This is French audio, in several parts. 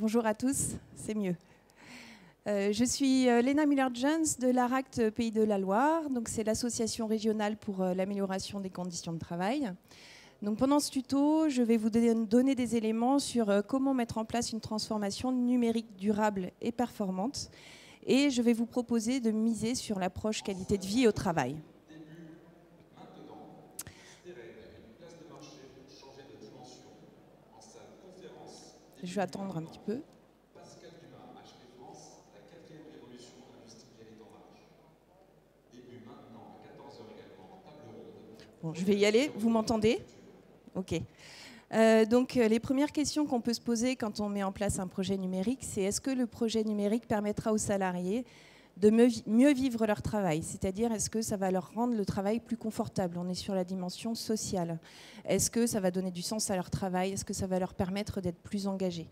Bonjour à tous, c'est mieux. Je suis Léna Müller-Jones de l'ARACT Pays de la Loire. C'est l'association régionale pour l'amélioration des conditions de travail. Donc, pendant ce tuto, je vais vous donner des éléments sur comment mettre en place une transformation numérique durable et performante. Et je vais vous proposer de miser sur l'approche qualité de vie au travail. Je vais attendre un petit peu. Bon, je vais y aller. Vous m'entendez? Ok. Donc, les premières questions qu'on peut se poser quand on met en place un projet numérique, c'est est-ce que le projet numérique permettra aux salariés de mieux vivre leur travail? C'est-à-dire, est-ce que ça va leur rendre le travail plus confortable? On est sur la dimension sociale. Est-ce que ça va donner du sens à leur travail? Est-ce que ça va leur permettre d'être plus engagés?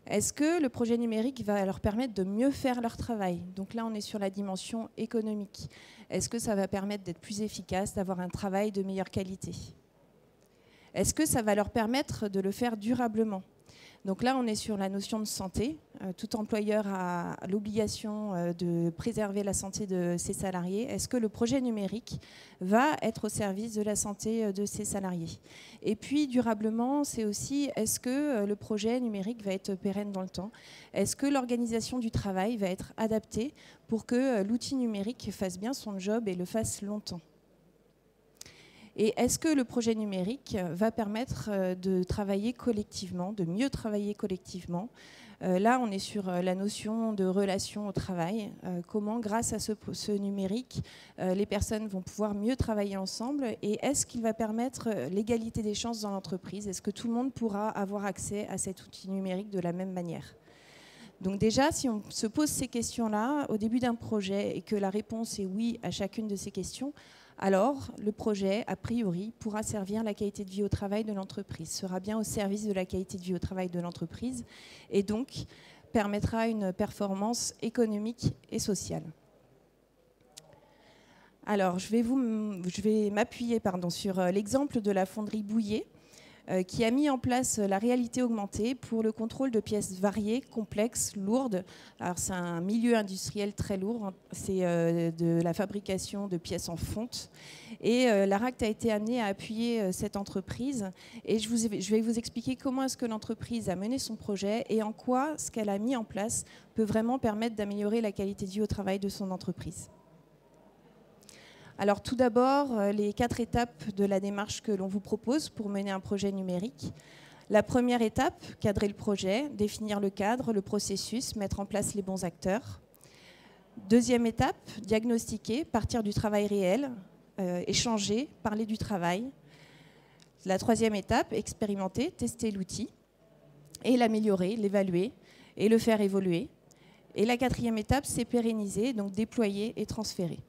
Est-ce que le projet numérique va leur permettre de mieux faire leur travail? Donc là, on est sur la dimension économique. Est-ce que ça va permettre d'être plus efficace, d'avoir un travail de meilleure qualité? Est-ce que ça va leur permettre de le faire durablement? Donc là, on est sur la notion de santé. Tout employeur a l'obligation de préserver la santé de ses salariés. Est-ce que le projet numérique va être au service de la santé de ses salariés? Et puis, durablement, c'est aussi, est-ce que le projet numérique va être pérenne dans le temps? Est-ce que l'organisation du travail va être adaptée pour que l'outil numérique fasse bien son job et le fasse longtemps? Et est-ce que le projet numérique va permettre de travailler collectivement, de mieux travailler collectivement? Là, on est sur la notion de relation au travail. Comment, grâce à ce numérique, les personnes vont pouvoir mieux travailler ensemble? Et est-ce qu'il va permettre l'égalité des chances dans l'entreprise? Est-ce que tout le monde pourra avoir accès à cet outil numérique de la même manière? Donc déjà, si on se pose ces questions-là au début d'un projet et que la réponse est oui à chacune de ces questions, alors le projet, a priori, pourra servir la qualité de vie au travail de l'entreprise, sera bien au service de la qualité de vie au travail de l'entreprise et donc permettra une performance économique et sociale. Alors, je vais m'appuyer sur l'exemple de la fonderie Bouillet, qui a mis en place la réalité augmentée pour le contrôle de pièces variées, complexes, lourdes. Alors c'est un milieu industriel très lourd, c'est de la fabrication de pièces en fonte. Et l'ARACT a été amené à appuyer cette entreprise. Et je vais vous expliquer comment est-ce que l'entreprise a mené son projet et en quoi ce qu'elle a mis en place peut vraiment permettre d'améliorer la qualité de vie au travail de son entreprise. Alors tout d'abord, les 4 étapes de la démarche que l'on vous propose pour mener un projet numérique. La première étape, cadrer le projet, définir le cadre, le processus, mettre en place les bons acteurs. Deuxième étape, diagnostiquer, partir du travail réel, échanger, parler du travail. La troisième étape, expérimenter, tester l'outil et l'améliorer, l'évaluer et le faire évoluer. Et la quatrième étape, c'est pérenniser, donc déployer et transférer.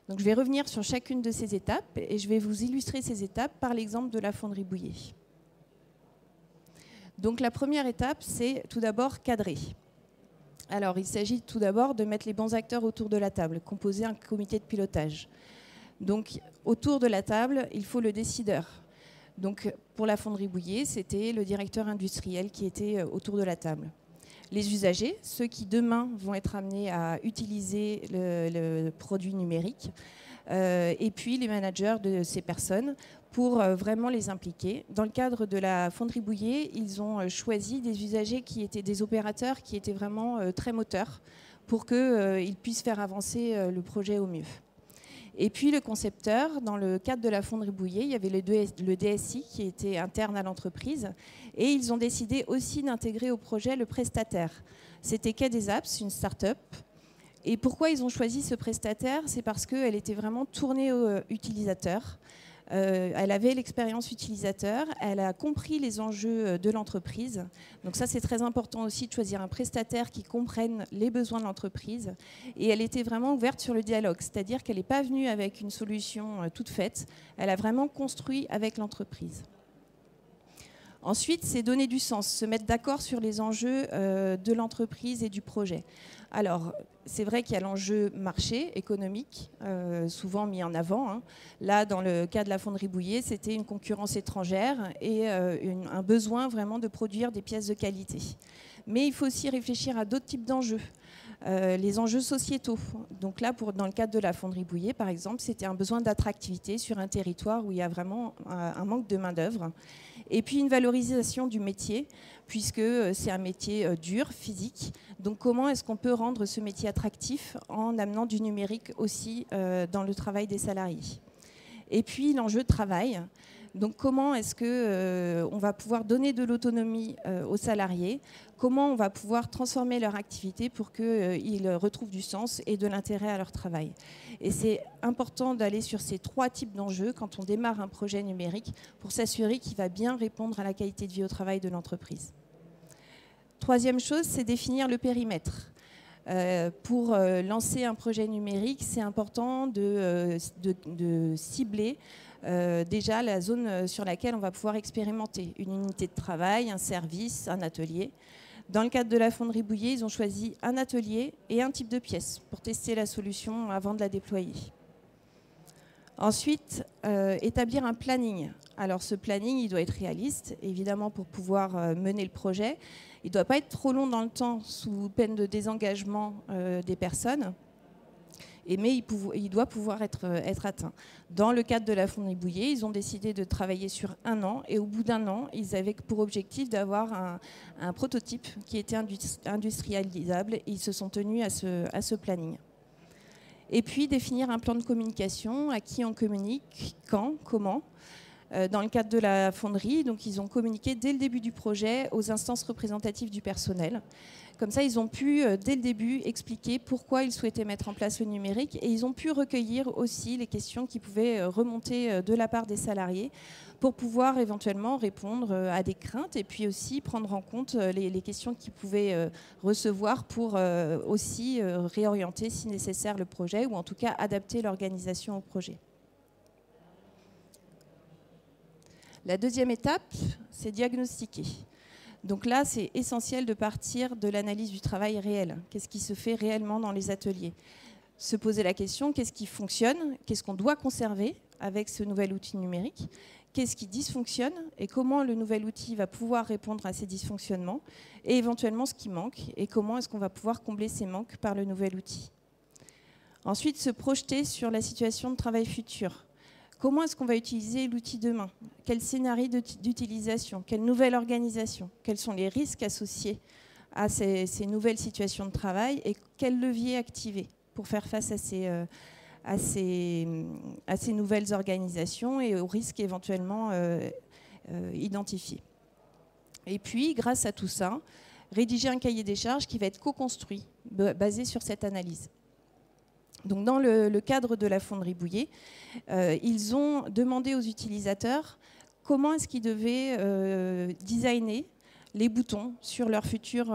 Donc, je vais revenir sur chacune de ces étapes et je vais vous illustrer ces étapes par l'exemple de la fonderie Bouillet. Donc, la première étape, c'est tout d'abord cadrer. Alors, il s'agit tout d'abord de mettre les bons acteurs autour de la table, composer un comité de pilotage. Donc, autour de la table, il faut le décideur. Donc, pour la fonderie Bouillet, c'était le directeur industriel qui était autour de la table. Les usagers, ceux qui demain vont être amenés à utiliser le produit numérique, et puis les managers de ces personnes pour vraiment les impliquer. Dans le cadre de la fonderie Bouillet, ils ont choisi des usagers qui étaient des opérateurs qui étaient vraiment très moteurs pour qu'ils puissent faire avancer le projet au mieux. Et puis le concepteur, dans le cadre de la fonderie Bouillet, il y avait le DSI qui était interne à l'entreprise et ils ont décidé aussi d'intégrer au projet le prestataire. C'était Quai des Apps, une start-up. Et pourquoi ils ont choisi ce prestataire? C'est parce qu'elle était vraiment tournée aux utilisateurs. Elle avait l'expérience utilisateur, elle a compris les enjeux de l'entreprise. Donc ça, c'est très important aussi de choisir un prestataire qui comprenne les besoins de l'entreprise. Et elle était vraiment ouverte sur le dialogue, c'est-à-dire qu'elle n'est pas venue avec une solution toute faite. Elle a vraiment construit avec l'entreprise. Ensuite, c'est donner du sens, se mettre d'accord sur les enjeux de l'entreprise et du projet. Alors, c'est vrai qu'il y a l'enjeu marché économique, souvent mis en avant, hein. Là, dans le cas de la fonderie Bouyer, c'était une concurrence étrangère et un besoin vraiment de produire des pièces de qualité. Mais il faut aussi réfléchir à d'autres types d'enjeux. Les enjeux sociétaux. Donc là, dans le cadre de la fonderie Bouyer, par exemple, c'était un besoin d'attractivité sur un territoire où il y a vraiment un manque de main-d'œuvre. Et puis une valorisation du métier, puisque c'est un métier dur, physique. Donc comment est-ce qu'on peut rendre ce métier attractif en amenant du numérique aussi dans le travail des salariés? Et puis l'enjeu de travail. Donc comment est-ce qu'on va pouvoir donner de l'autonomie aux salariés? Comment on va pouvoir transformer leur activité pour qu'ils retrouvent du sens et de l'intérêt à leur travail? Et c'est important d'aller sur ces 3 types d'enjeux quand on démarre un projet numérique pour s'assurer qu'il va bien répondre à la qualité de vie au travail de l'entreprise. Troisième chose, c'est définir le périmètre. Pour lancer un projet numérique, c'est important de cibler déjà la zone sur laquelle on va pouvoir expérimenter. Une unité de travail, un service, un atelier. Dans le cadre de la fonderie Bouyer, ils ont choisi un atelier et un type de pièce pour tester la solution avant de la déployer. Ensuite, établir un planning. Alors ce planning, il doit être réaliste, évidemment, pour pouvoir mener le projet. Il ne doit pas être trop long dans le temps, sous peine de désengagement des personnes. Mais il doit pouvoir être atteint. Dans le cadre de la fonderie Bouyer, ils ont décidé de travailler sur 1 an. Et au bout d'1 an, ils avaient pour objectif d'avoir un prototype qui était industrialisable. Et ils se sont tenus à ce planning. Et puis définir un plan de communication, à qui on communique, quand, comment. Dans le cadre de la fonderie, donc ils ont communiqué dès le début du projet aux instances représentatives du personnel. Comme ça, ils ont pu, dès le début, expliquer pourquoi ils souhaitaient mettre en place le numérique et ils ont pu recueillir aussi les questions qui pouvaient remonter de la part des salariés pour pouvoir éventuellement répondre à des craintes et puis aussi prendre en compte les questions qu'ils pouvaient recevoir pour aussi réorienter, si nécessaire, le projet ou en tout cas adapter l'organisation au projet. La deuxième étape, c'est diagnostiquer. Donc là, c'est essentiel de partir de l'analyse du travail réel. Qu'est-ce qui se fait réellement dans les ateliers? Se poser la question, qu'est-ce qui fonctionne? Qu'est-ce qu'on doit conserver avec ce nouvel outil numérique? Qu'est-ce qui dysfonctionne? Et comment le nouvel outil va pouvoir répondre à ces dysfonctionnements? Et éventuellement, ce qui manque. Et comment est-ce qu'on va pouvoir combler ces manques par le nouvel outil? Ensuite, se projeter sur la situation de travail future. Comment est-ce qu'on va utiliser l'outil demain? Quel scénario d'utilisation? Quelle nouvelle organisation? Quels sont les risques associés à ces nouvelles situations de travail? Et quels leviers activer pour faire face à ces nouvelles organisations et aux risques éventuellement identifiés? Et puis, grâce à tout ça, rédiger un cahier des charges qui va être co-construit, basé sur cette analyse. Donc, dans le cadre de la fonderie Bouyer, ils ont demandé aux utilisateurs comment est-ce qu'ils devaient designer les boutons sur leur future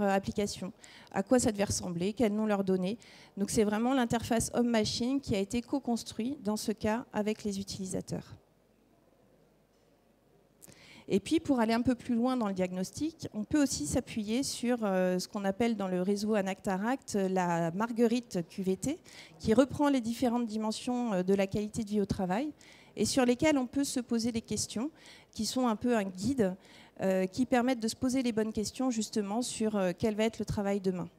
application. À quoi ça devait ressembler, quel nom leur donner. Donc c'est vraiment l'interface homme-machine qui a été co-construite dans ce cas avec les utilisateurs. Et puis, pour aller un peu plus loin dans le diagnostic, on peut aussi s'appuyer sur ce qu'on appelle dans le réseau Anactaract la Marguerite QVT, qui reprend les différentes dimensions de la qualité de vie au travail et sur lesquelles on peut se poser des questions qui sont un peu un guide qui permettent de se poser les bonnes questions justement sur quel va être le travail demain.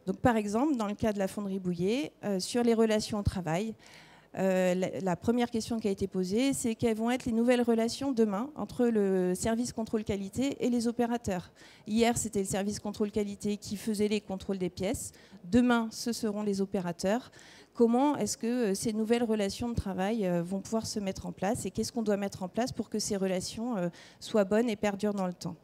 Donc, par exemple, dans le cas de la fonderie Bouyer, sur les relations au travail, la première question qui a été posée, c'est quelles vont être les nouvelles relations demain entre le service contrôle qualité et les opérateurs. Hier, c'était le service contrôle qualité qui faisait les contrôles des pièces. Demain, ce seront les opérateurs. Comment est-ce que ces nouvelles relations de travail vont pouvoir se mettre en place et qu'est-ce qu'on doit mettre en place pour que ces relations soient bonnes et perdurent dans le temps?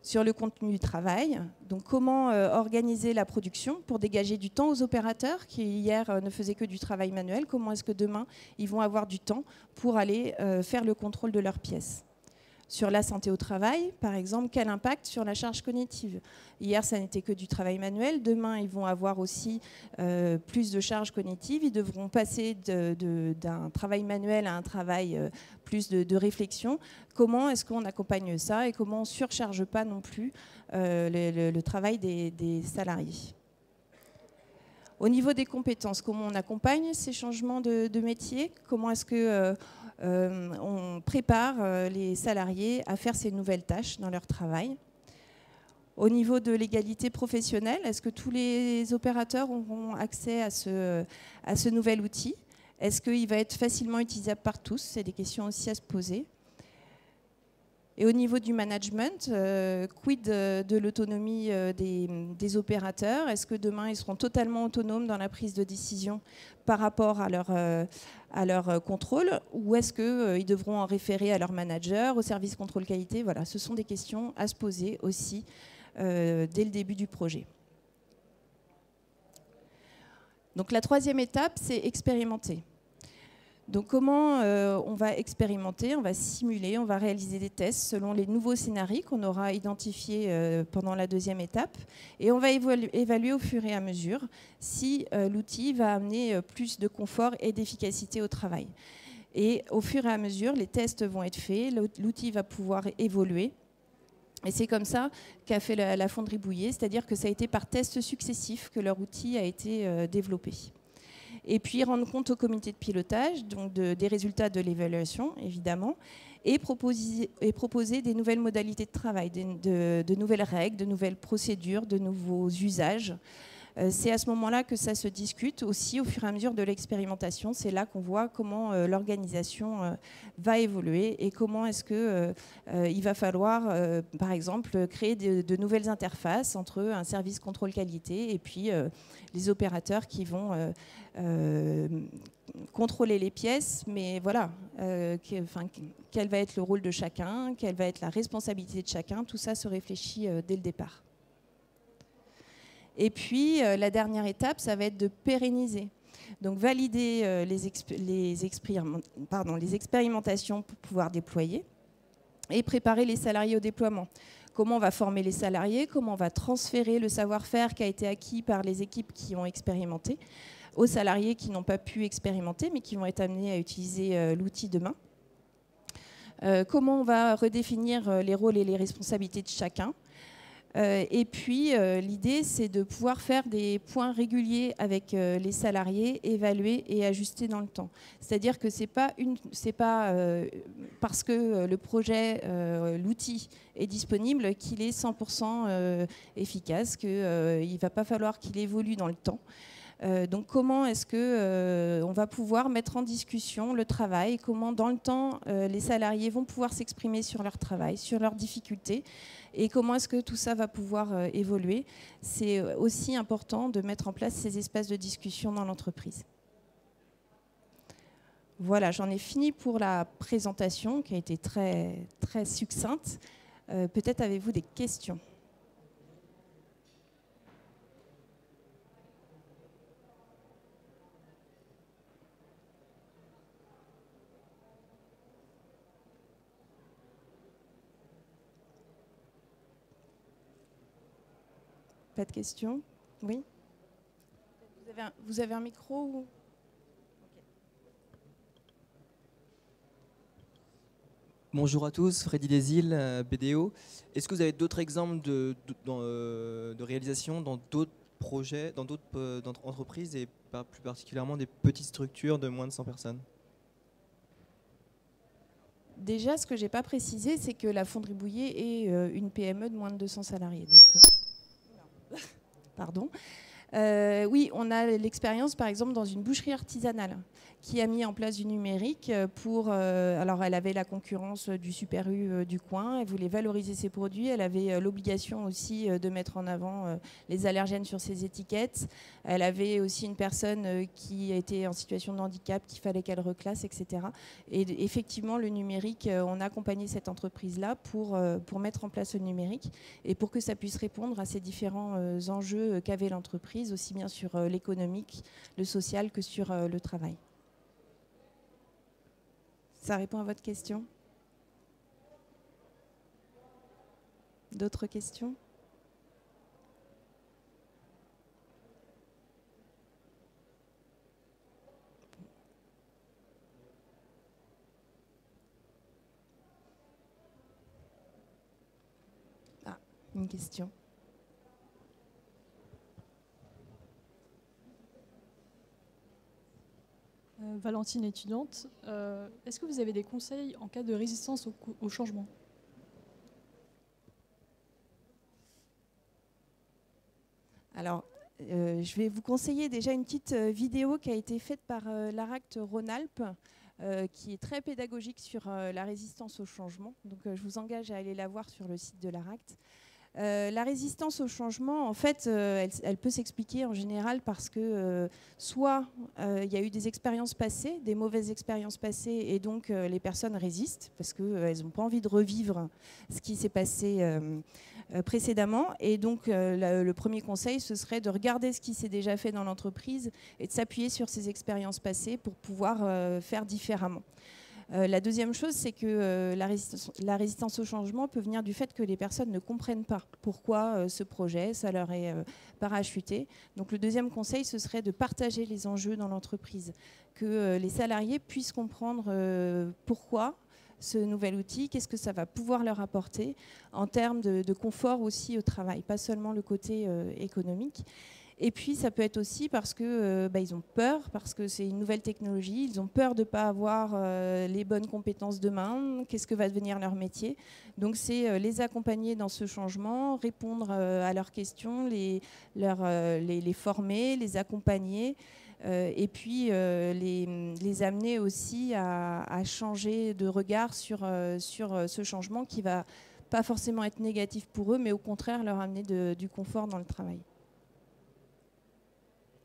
Sur le contenu du travail, donc comment organiser la production pour dégager du temps aux opérateurs qui hier ne faisaient que du travail manuel. Comment est-ce que demain ils vont avoir du temps pour aller faire le contrôle de leurs pièces? Sur la santé au travail, par exemple, quel impact sur la charge cognitive? Hier, ça n'était que du travail manuel. Demain, ils vont avoir aussi plus de charge cognitive. Ils devront passer d'un travail manuel à un travail plus de réflexion. Comment est-ce qu'on accompagne ça et comment on ne surcharge pas non plus le travail des salariés? Au niveau des compétences, comment on accompagne ces changements de métier? Comment est-ce que on prépare les salariés à faire ces nouvelles tâches dans leur travail? Au niveau de l'égalité professionnelle, est-ce que tous les opérateurs auront accès à ce nouvel outil? Est-ce qu'il va être facilement utilisable par tous? C'est des questions aussi à se poser. Et au niveau du management, quid de l'autonomie des opérateurs? Est-ce que demain, ils seront totalement autonomes dans la prise de décision par rapport à leur contrôle? Ou est-ce qu'ils devront en référer à leur manager, au service contrôle qualité? Voilà, ce sont des questions à se poser aussi dès le début du projet. Donc la troisième étape, c'est expérimenter. Donc comment on va expérimenter, on va simuler, on va réaliser des tests selon les nouveaux scénarios qu'on aura identifiés pendant la deuxième étape. Et on va évaluer au fur et à mesure si l'outil va amener plus de confort et d'efficacité au travail. Et au fur et à mesure, les tests vont être faits, l'outil va pouvoir évoluer. Et c'est comme ça qu'a fait la Fonderie Bouillet, c'est-à-dire que ça a été par tests successifs que leur outil a été développé. Et puis rendre compte au comité de pilotage donc des résultats de l'évaluation, évidemment, et proposer des nouvelles modalités de travail, de nouvelles règles, de nouvelles procédures, de nouveaux usages. C'est à ce moment-là que ça se discute aussi au fur et à mesure de l'expérimentation. C'est là qu'on voit comment l'organisation va évoluer et comment est-ce qu'il va falloir, par exemple, créer de nouvelles interfaces entre un service contrôle qualité et puis les opérateurs qui vont contrôler les pièces. Mais voilà, quel va être le rôle de chacun, quelle va être la responsabilité de chacun, tout ça se réfléchit dès le départ. Et puis, la dernière étape, ça va être de pérenniser. Donc, valider les expérimentations pour pouvoir déployer et préparer les salariés au déploiement. Comment on va former les salariés, comment on va transférer le savoir-faire qui a été acquis par les équipes qui ont expérimenté aux salariés qui n'ont pas pu expérimenter, mais qui vont être amenés à utiliser l'outil demain. Comment on va redéfinir les rôles et les responsabilités de chacun. Et puis, l'idée, c'est de pouvoir faire des points réguliers avec les salariés, évaluer et ajuster dans le temps. C'est-à-dire que c'est pas parce que le projet, l'outil est disponible qu'il est 100% efficace, qu'il ne va pas falloir qu'il évolue dans le temps. Donc comment est-ce qu'on va pouvoir mettre en discussion le travail, comment dans le temps les salariés vont pouvoir s'exprimer sur leur travail, sur leurs difficultés et comment est-ce que tout ça va pouvoir évoluer. C'est aussi important de mettre en place ces espaces de discussion dans l'entreprise. Voilà, j'en ai fini pour la présentation qui a été très, très succincte. Peut-être avez-vous des questions ? Pas de questions? Oui. Vous avez un micro ou... Bonjour à tous, Freddy Desil, BDO. Est-ce que vous avez d'autres exemples de réalisation dans d'autres projets, dans d'autres entreprises et plus particulièrement des petites structures de moins de 100 personnes? Déjà, ce que je n'ai pas précisé, c'est que la Fonderie Bouillet est une PME de moins de 200 salariés. Donc, pardon. Oui, on a l'expérience, par exemple, dans une boucherie artisanale qui a mis en place du numérique pour... alors, elle avait la concurrence du Super U du coin, elle voulait valoriser ses produits, elle avait l'obligation aussi de mettre en avant les allergènes sur ses étiquettes. Elle avait aussi une personne qui était en situation de handicap qu'il fallait qu'elle reclasse, etc. Et effectivement, le numérique, on a accompagné cette entreprise-là pour mettre en place le numérique et pour que ça puisse répondre à ces différents enjeux qu'avait l'entreprise, aussi bien sur l'économique, le social que sur le travail. Ça répond à votre question ? D'autres questions? Ah, une question. Valentine, étudiante. Est-ce que vous avez des conseils en cas de résistance au changement? Alors, je vais vous conseiller déjà une petite vidéo qui a été faite par l'ARACT Rhône-Alpes, qui est très pédagogique sur la résistance au changement. Donc, je vous engage à aller la voir sur le site de l'ARACT. La résistance au changement, en fait, elle peut s'expliquer en général parce que soit il y a eu des expériences passées, des mauvaises expériences passées, et donc les personnes résistent parce qu'elles n'ont pas envie de revivre ce qui s'est passé précédemment. Et donc le premier conseil, ce serait de regarder ce qui s'est déjà fait dans l'entreprise et de s'appuyer sur ces expériences passées pour pouvoir faire différemment. La deuxième chose, c'est que la résistance au changement peut venir du fait que les personnes ne comprennent pas pourquoi ce projet, ça leur est parachuté. Donc le deuxième conseil, ce serait de partager les enjeux dans l'entreprise, que les salariés puissent comprendre pourquoi ce nouvel outil, qu'est-ce que ça va pouvoir leur apporter en termes de confort aussi au travail, pas seulement le côté économique. Et puis, ça peut être aussi parce que ils ont peur, parce que c'est une nouvelle technologie, ils ont peur de ne pas avoir les bonnes compétences demain, qu'est-ce que va devenir leur métier. Donc, c'est les accompagner dans ce changement, répondre à leurs questions, les former, les accompagner, et puis les amener aussi à changer de regard sur ce changement qui va pas forcément être négatif pour eux, mais au contraire leur amener du confort dans le travail.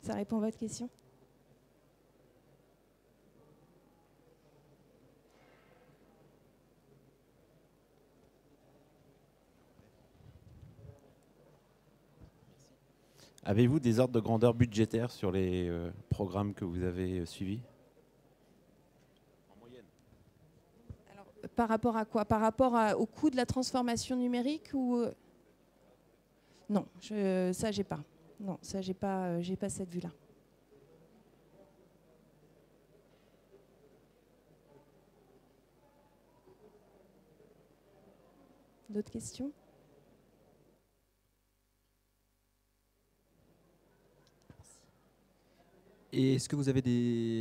Ça répond à votre question? Avez-vous des ordres de grandeur budgétaires sur les programmes que vous avez suivis? En moyenne. Alors, par rapport à quoi? Par rapport au coût de la transformation numérique ou Non, ça j'ai pas. Non, ça j'ai pas cette vue-là. D'autres questions? Et est-ce que vous avez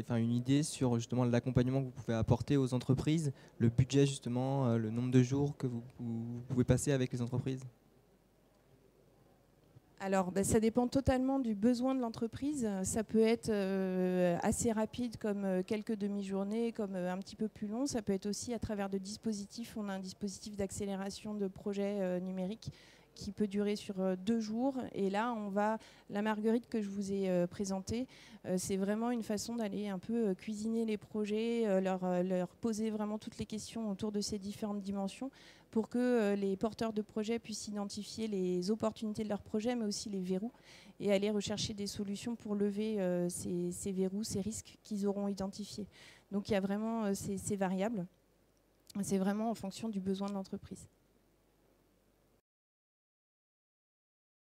une idée sur justement l'accompagnement que vous pouvez apporter aux entreprises, le budget justement, le nombre de jours que vous pouvez passer avec les entreprises? Alors, ça dépend totalement du besoin de l'entreprise. Ça peut être assez rapide, comme quelques demi-journées, comme un petit peu plus long. Ça peut être aussi à travers de dispositifs. On a un dispositif d'accélération de projets numériques qui peut durer sur 2 jours. Et là, la marguerite que je vous ai présentée, c'est vraiment une façon d'aller un peu cuisiner les projets, leur poser vraiment toutes les questions autour de ces différentes dimensions pour que les porteurs de projets puissent identifier les opportunités de leur projet, mais aussi les verrous, et aller rechercher des solutions pour lever ces verrous, ces risques qu'ils auront identifiés. Donc il y a vraiment ces variables. C'est vraiment en fonction du besoin de l'entreprise.